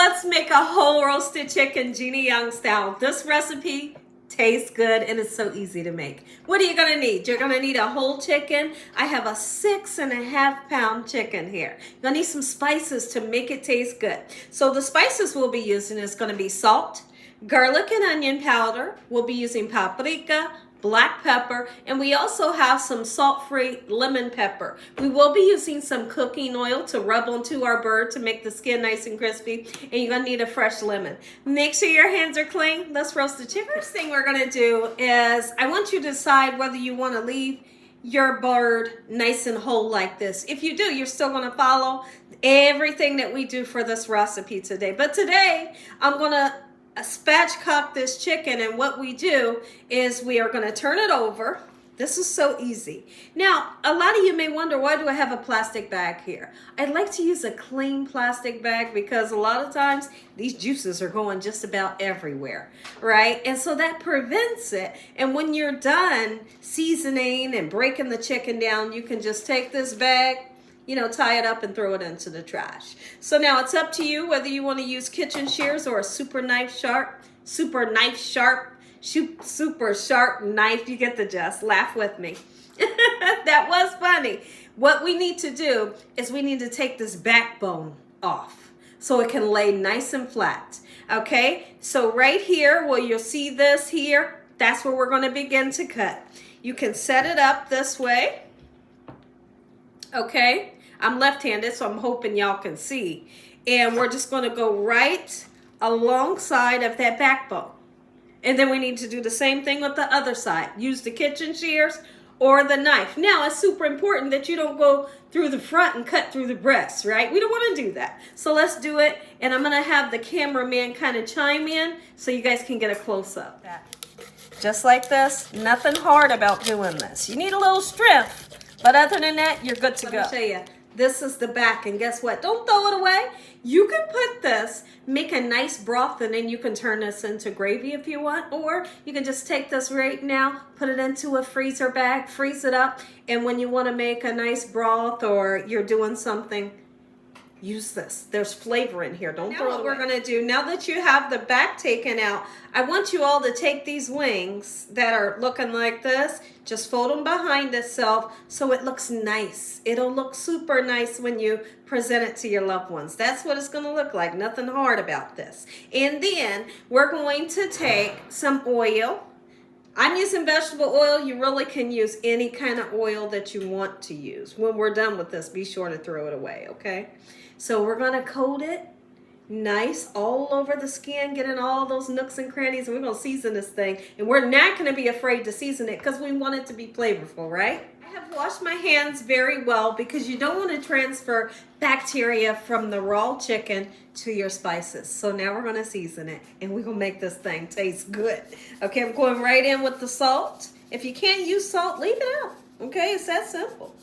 let's make a whole roasted chicken Jeannie Young style. This recipe tastes good and it's so easy to make. What are you gonna need? You're gonna need a whole chicken. I have a 6.5 pound chicken here. You're gonna need some spices to make it taste good. So the spices we'll be using is gonna be salt, garlic and onion powder. We'll be using paprika, black pepper, and we also have some salt-free lemon pepper. We will be using some cooking oil to rub onto our bird to make the skin nice and crispy, and you're gonna need a fresh lemon. Make sure your hands are clean. Let's roast the chicken. First thing we're gonna do is I want you to decide whether you want to leave your bird nice and whole like this. If you do, you're still gonna follow everything that we do for this recipe today. But today, I'm gonna spatchcock this chicken, and what we do is we are going to turn it over. This is so easy. Now, a lot of you may wonder, why do I have a plastic bag here? I'd like to use a clean plastic bag because a lot of times these juices are going just about everywhere, right? And so that prevents it. And when you're done seasoning and breaking the chicken down, you can just take this bag, you know, tie it up and throw it into the trash. So now it's up to you whether you want to use kitchen shears or a super sharp knife. You get the gist. Laugh with me. That was funny. What we need to do is we need to take this backbone off so it can lay nice and flat. Okay, so right here, well, you'll see this here. That's where we're going to begin to cut. You can set it up this way. Okay, I'm left-handed, so I'm hoping y'all can see. And we're just going to go right alongside of that backbone. And then we need to do the same thing with the other side. Use the kitchen shears or the knife. Now, it's super important that you don't go through the front and cut through the breast, right? We don't want to do that. So let's do it. And I'm going to have the cameraman kind of chime in so you guys can get a close-up. Just like this. Nothing hard about doing this. You need a little strength. But other than that, you're good to go. Let me show you. This is the back, and guess what? Don't throw it away. You can put this, make a nice broth, and then you can turn this into gravy if you want, or you can just take this right now, put it into a freezer bag, freeze it up, and when you want to make a nice broth or you're doing something, use this. There's flavor in here. Don't throw it away. What we're going to do, now that you have the back taken out, I want you all to take these wings that are looking like this, just fold them behind itself so it looks nice. It'll look super nice when you present it to your loved ones. That's what it's going to look like. Nothing hard about this. And then we're going to take some oil. I'm using vegetable oil. You really can use any kind of oil that you want to use. When we're done with this, be sure to throw it away, okay? So we're going to coat it nice all over the skin, get in all those nooks and crannies, and we're going to season this thing. And we're not going to be afraid to season it because we want it to be flavorful, right? I have washed my hands very well because you don't want to transfer bacteria from the raw chicken to your spices. So now we're going to season it, and we're going to make this thing taste good. Okay, I'm going right in with the salt. If you can't use salt, leave it out. Okay, it's that simple.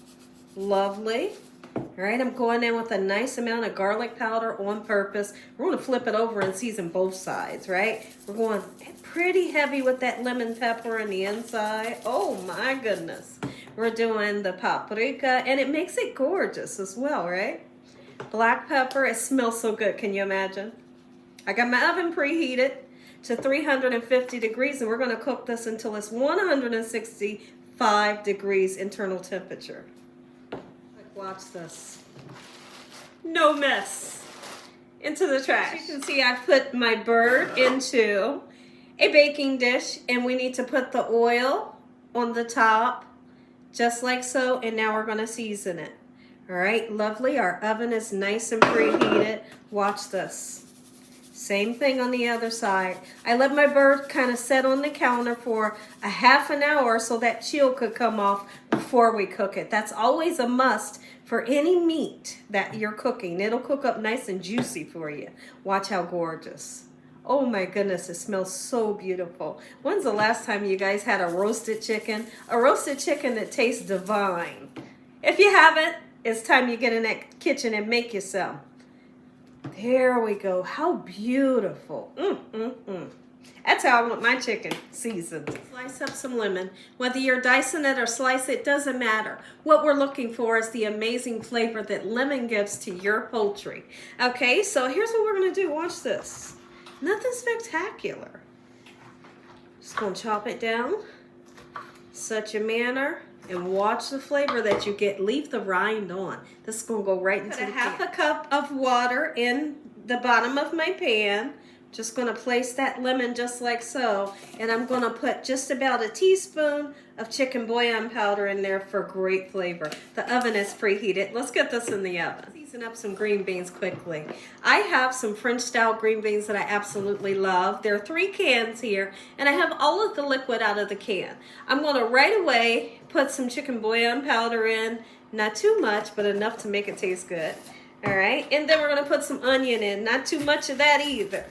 Lovely. All right, I'm going in with a nice amount of garlic powder on purpose. We're going to flip it over and season both sides, right? We're going pretty heavy with that lemon pepper on the inside. Oh my goodness. We're doing the paprika, and it makes it gorgeous as well, right? Black pepper, it smells so good. Can you imagine? I got my oven preheated to 350 degrees, and we're going to cook this until it's 165 degrees internal temperature. Watch this. No mess. Into the trash. As you can see, I've put my bird into a baking dish, and we need to put the oil on the top, just like so, and now we're going to season it. All right, lovely. Our oven is nice and preheated. Watch this. Same thing on the other side. I let my bird kind of set on the counter for a half an hour so that chill could come off before we cook it. That's always a must for any meat that you're cooking. It'll cook up nice and juicy for you. Watch how gorgeous. Oh my goodness, it smells so beautiful. When's the last time you guys had a roasted chicken? A roasted chicken that tastes divine. If you haven't, it's time you get in that kitchen and make you some. There we go. How beautiful. That's how I want my chicken seasoned. Slice up some lemon. Whether you're dicing it or slice it, doesn't matter. What we're looking for is the amazing flavor that lemon gives to your poultry. Okay, so here's what we're gonna do. Watch this. Nothing spectacular. Just gonna chop it down such a manner and watch the flavor that you get. Leave the rind on. This is gonna go right into the pan. Half a cup of water in the bottom of my pan. Just going to place that lemon just like so, and I'm going to put just about a teaspoon of chicken bouillon powder in there for great flavor. The oven is preheated. Let's get this in the oven. Season up some green beans quickly. I have some French style green beans that I absolutely love. There are 3 cans here, and I have all of the liquid out of the can. I'm going to right away put some chicken bouillon powder in, not too much, but enough to make it taste good. All right, and then we're going to put some onion in, not too much of that either.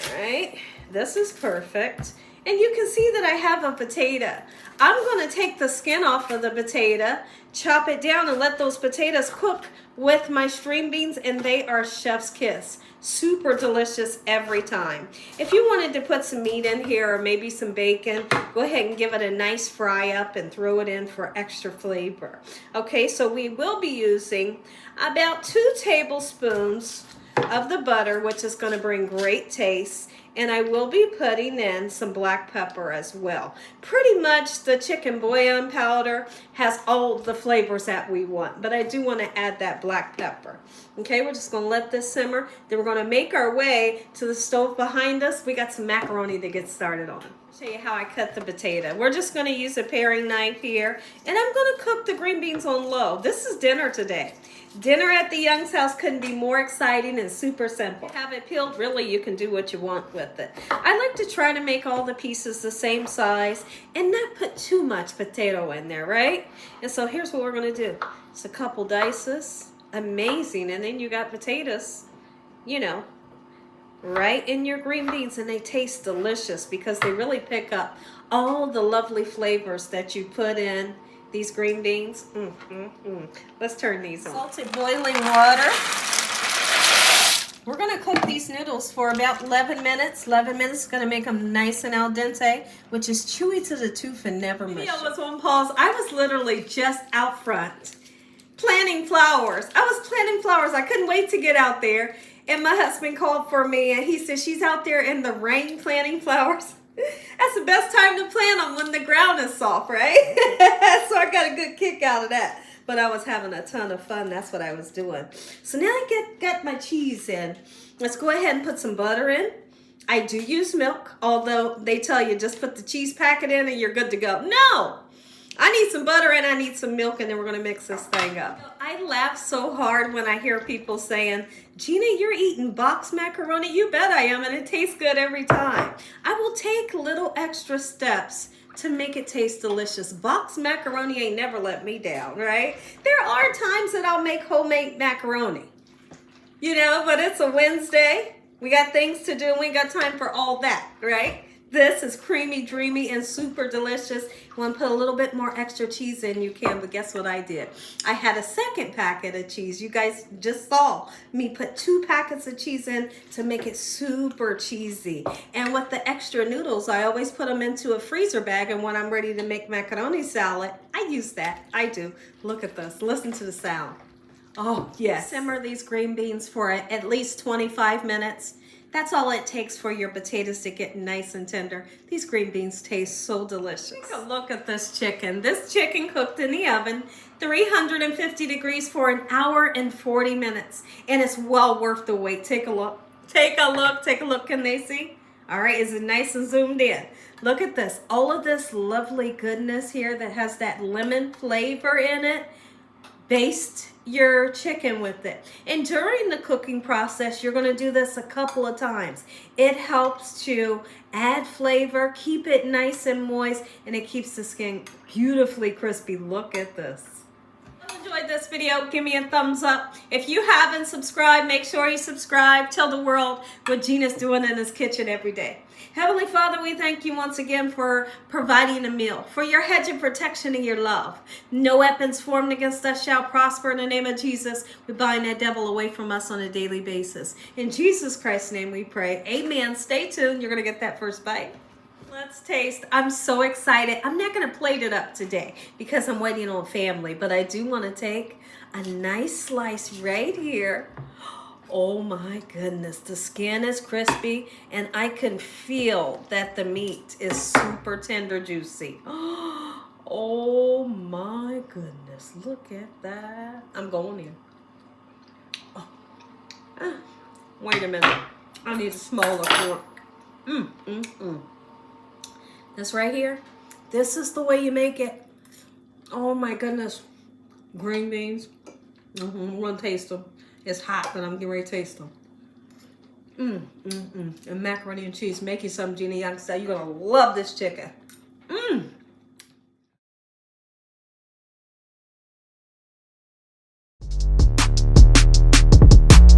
All right, this is perfect. And you can see that I have a potato. I'm going to take the skin off of the potato, chop it down, and let those potatoes cook with my string beans, and they are chef's kiss. Super delicious every time. If you wanted to put some meat in here or maybe some bacon, go ahead and give it a nice fry up and throw it in for extra flavor. Okay, so we will be using about 2 tablespoons of the butter, which is going to bring great taste, and I will be putting in some black pepper as well. Pretty much the chicken bouillon powder has all the flavors that we want, but I do want to add that black pepper. Okay, we're just going to let this simmer. Then we're going to make our way to the stove behind us. We got some macaroni to get started on. I'll show you how I cut the potato. We're just going to use a paring knife here, and I'm going to cook the green beans on low. This is dinner today. Dinner at the Young's house couldn't be more exciting and super simple. Have it peeled, really you can do what you want with it. I like to try to make all the pieces the same size and not put too much potato in there, right? And so here's what we're going to do. It's a couple dices. Amazing. And then you got potatoes, you know, right in your green beans, and they taste delicious because they really pick up all the lovely flavors that you put in these green beans. Let's turn these on. Salted boiling water. We're going to cook these noodles for about 11 minutes. 11 minutes is going to make them nice and al dente, which is chewy to the tooth and never mushy. I was on pause. I was literally just out front planting flowers. I was planting flowers. I couldn't wait to get out there. And my husband called for me, and he said, she's out there in the rain planting flowers. That's the best time to plant them, when the ground is soft, right? So I got a good kick out of that. But I was having a ton of fun. That's what I was doing. So now I got my cheese in. Let's go ahead and put some butter in. I do use milk, although they tell you just put the cheese packet in and you're good to go. No! I need some butter and I need some milk, and then we're going to mix this thing up. I laugh so hard when I hear people saying, Gina, you're eating box macaroni. You bet I am, and it tastes good every time. I will take little extra steps to make it taste delicious. Box macaroni ain't never let me down, right? There are times that I'll make homemade macaroni, you know, but it's a Wednesday. We got things to do, and we got time for all that, right? This is creamy, dreamy, and super delicious. You want to put a little bit more extra cheese in, you can, but guess what I did? I had a second packet of cheese. You guys just saw me put 2 packets of cheese in to make it super cheesy. And with the extra noodles, I always put them into a freezer bag, and when I'm ready to make macaroni salad, I use that. I do. Look at this. Listen to the sound. Oh, yes. Simmer these green beans for at least 25 minutes. That's all it takes for your potatoes to get nice and tender. These green beans taste so delicious. Take a look at this chicken. This chicken cooked in the oven, 350 degrees for 1 hour and 40 minutes. And it's well worth the wait. Take a look. Take a look. Take a look. Can they see? All right, is it nice and zoomed in? Look at this. All of this lovely goodness here that has that lemon flavor in it. Baste your chicken with it. And during the cooking process, you're going to do this a couple of times. It helps to add flavor, keep it nice and moist, and it keeps the skin beautifully crispy. Look at this. Enjoyed this video, give me a thumbs up. If you haven't subscribed, make sure you subscribe. Tell the world what Gina's doing in his kitchen every day. Heavenly Father, we thank you once again for providing a meal, for your hedge of protection and your love. No weapons formed against us shall prosper. In the name of Jesus, we bind that devil away from us on a daily basis. In Jesus Christ's name we pray. Amen. Stay tuned. You're going to get that first bite. Let's taste. I'm so excited. I'm not going to plate it up today because I'm waiting on family, but I do want to take a nice slice right here. Oh my goodness, the skin is crispy and I can feel that the meat is super tender, juicy. Oh my goodness, look at that. I'm going in. Oh. Wait a minute, I need a smaller fork. This right here, this is the way you make it. Oh my goodness, green beans. I'm gonna taste them. It's hot, but I'm getting ready to taste them. And macaroni and cheese. Make you some, Gina Young style. You're going to love this chicken.